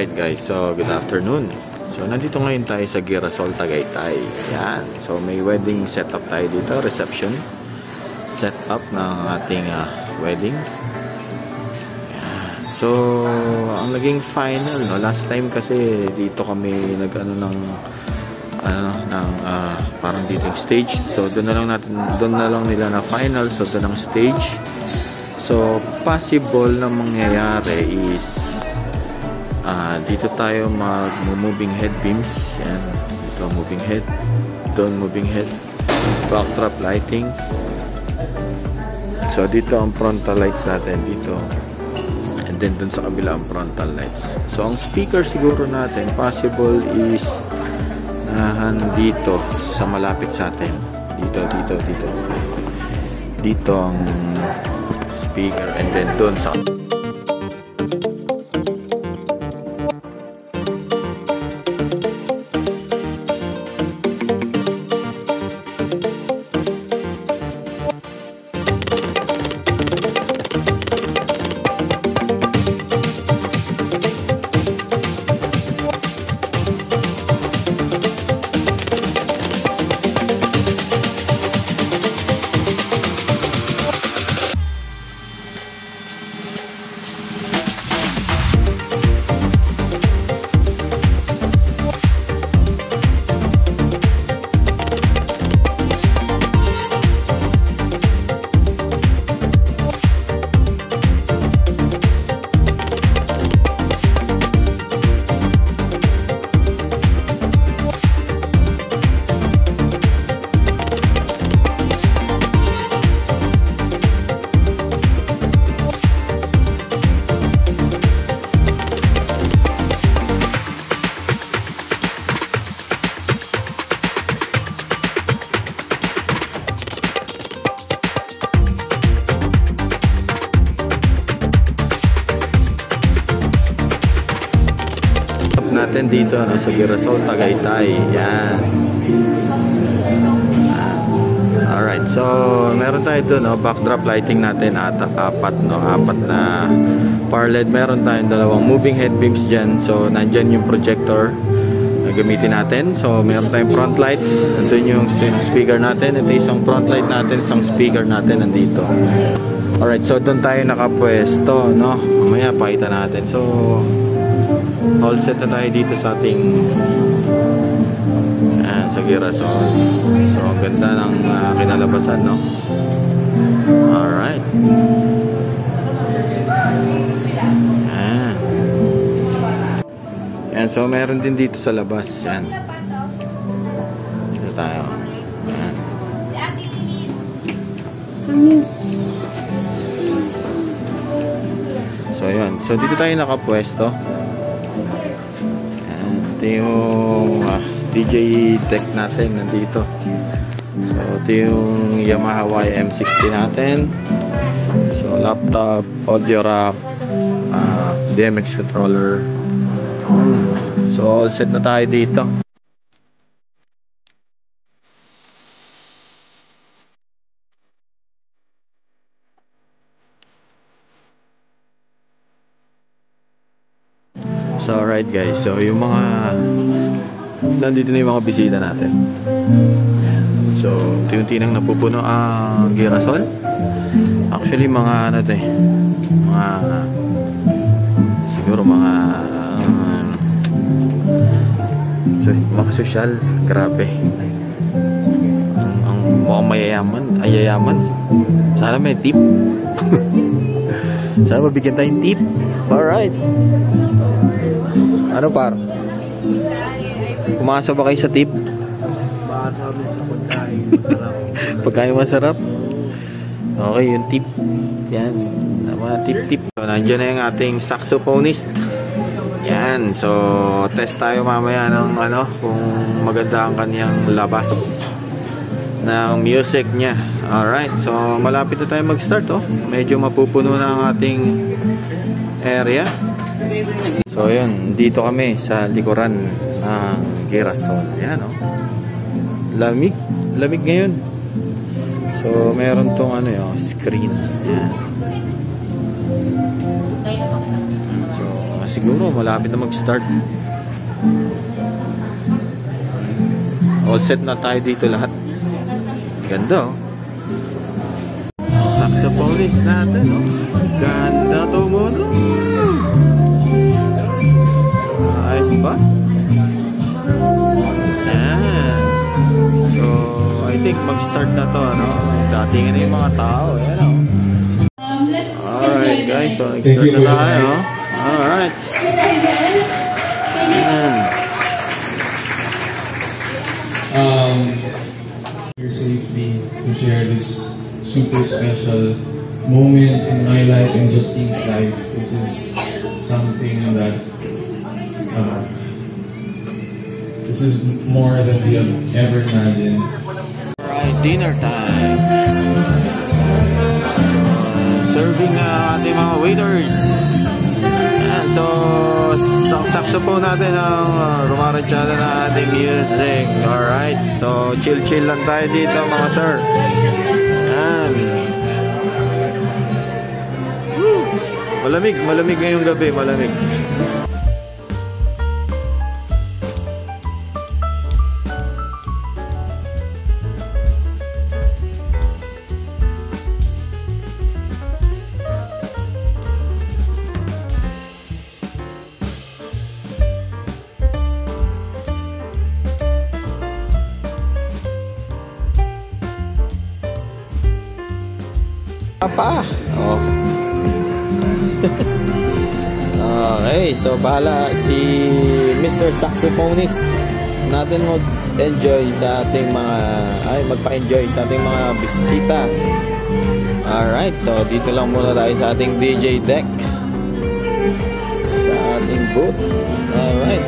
Alright guys, so good afternoon. So nandito ngayon tayo sa Girasol, Tagaytay. Yan. So may wedding setup tayo dito, reception setup ng ating wedding. Yan. So ang naging final, no, last time kasi dito kami nag-ano ng parang dito yung stage. So doon na lang nila na final, so doon ang stage. So possible na mangyayari is dito tayo mag-moving head beams. Yan. Dito moving head. Doon moving head. Backdrop lighting. So dito ang frontal lights natin. Dito. And then dun sa kabila ang frontal lights. So ang speaker siguro natin possible is dito sa malapit sa atin. Dito. Dito ang speaker. And then dun sa natin dito sa Girasol, Tagaytay. Yan. Alright, so meron tayo doon, backdrop lighting natin apat na power LED. Meron tayong dalawang moving head beams dyan. So nandyan yung projector na gamitin natin. So meron tayong front lights. Nandun yung speaker natin. Ito isang front light natin, isang speaker natin nandito. Alright, so doon tayo nakapwesto, no? Mamaya pakita natin. So all set na tayo dito sa ating sa Girasol. So ang ganda ng kinalabasan, no? Alright. Yan, so meron din dito sa labas. Yan. Dito tayo. Yan. So yun. So dito tayo nakapwesto. Ito yung DJ deck natin nandito. So ito yung Yamaha YM60 natin. So laptop, audio rack, DMX controller. So all set na tayo dito. So alright guys, so yung mga nandito na yung mga bisita natin. So unti-unti nang napupuno ang Girasol. Actually mga siguro mga sosyal, grabe. Ang mukhang mayayaman. Sana may tip. Sana mabigyan tayong tip. Alright. Ano par? Kumasa ba kayo sa tip? Pagkain masarap. Okay, yung tip. Yan. Mga tip. So, nandiyan na yung ating saxophonist. Yan. So, test tayo mamaya ng kung maganda ang kanyang labas ng music niya. Alright. So, malapit na tayo mag-start. Medyo mapupuno na ang ating area. So yun, dito kami sa likuran ng Girasol. Yan lamig ngayon. So meron tong screen. Yan. So siguro malapit na mag-start. All set na tayo dito lahat. Ganda, oh. Saxophonist natin, oh. Ganda tumuno. Ayos ba? Yan. So, I think mag-start na to, ano? Datingin na yung mga tao. Yan, oh. Alright, guys. So, nag-start na tayo, oh. Alright. Yan. Here safely to share this super special moment in my life and Justine's life. This is something that this is more than we have ever imagined. Alright, dinner time. Serving ating mga waiters. Ayan, so ang saxophone natin ang rumaransyada na ating music. Alright, so chill lang tayo dito mga sir. Ayan. Woo! Malamig ngayong gabi, malamig. Pa. Oh. Okay, so bahala si Mr. Saxophonist natin mag-enjoy sa ating mga magpa-enjoy sa ating mga bisita. Alright, so dito lang muna tayo sa ating DJ deck, sa ating booth. Alright,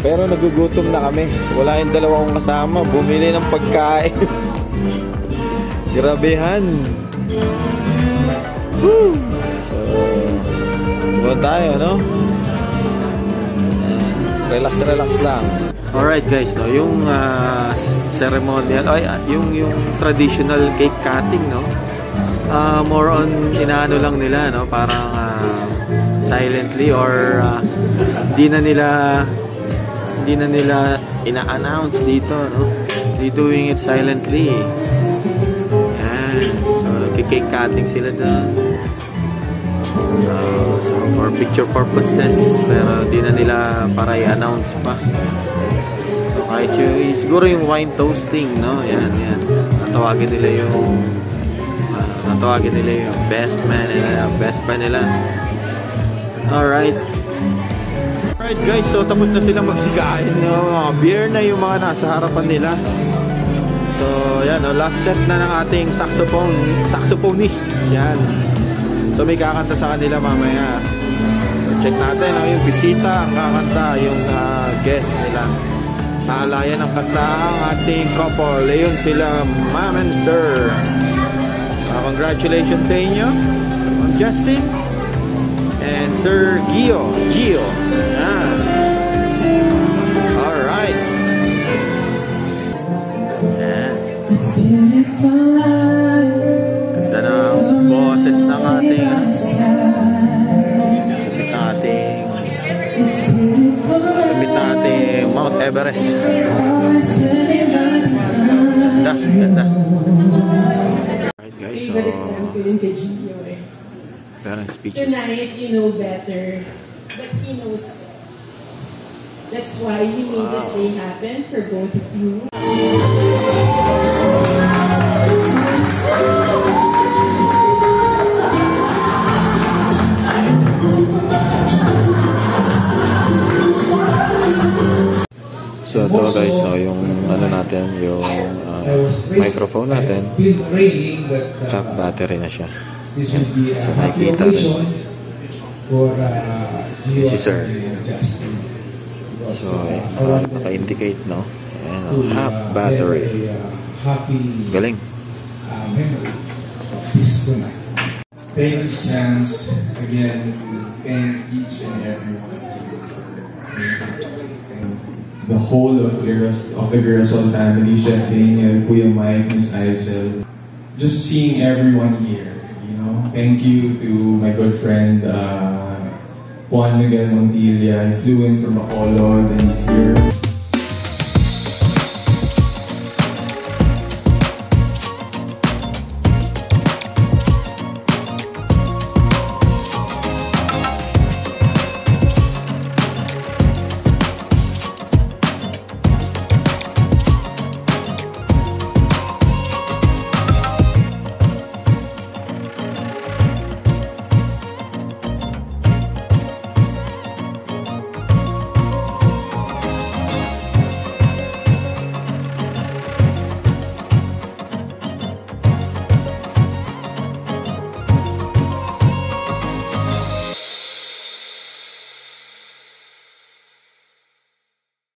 pero nagugutom na kami, wala yung dalawa kong kasama, bumili ng pagkain. Grabehan. Woo! So, doon tayo, no? Relax lang. Alright guys, no? Yung ceremonial, yung traditional cake cutting, no? More on inaano lang nila, no? Parang silently or di na nila ina-announce dito, no? They're doing it silently. Cake cutting sila doon. So for picture purposes, pero di na nila para i-announce pa. So kahit siguro yung wine toasting, no? Yan. Natawagin nila yung best man nila. Alright guys, so tapos na sila magsigain, no? Beer na yung mga nasa harapan nila. So, yan, last set na ng ating saxophonist. Yan. So, may kakanta sa kanila mamaya. So, check natin yung bisita, ang kakanta, yung guest nila. Naalayan ang kanta ang ating couple. Ayun sila, ma'am and sir. Congratulations sa inyo, Ma'am Justin and Sir Gio. Yan. Ganda ng boses ng ating Mount Everest. Ganda. Alright guys, so parang speeches. Tonight you know better, but he knows best. That's why he made this day happen for both of you. So ito guys, so yung natin, yung microphone natin, top battery na siya. So nakikita rin si sir. So naka-indicate, no? Ayan, half battery. Galing. Take this chance again to thank each and every one of you. The whole of the Girasol family, Chef Daniel, Kuya Mike, Miss Aisel. Just seeing everyone here, you know. Thank you to my good friend Juan Miguel Montilla. He flew in from Bacolod and he's here.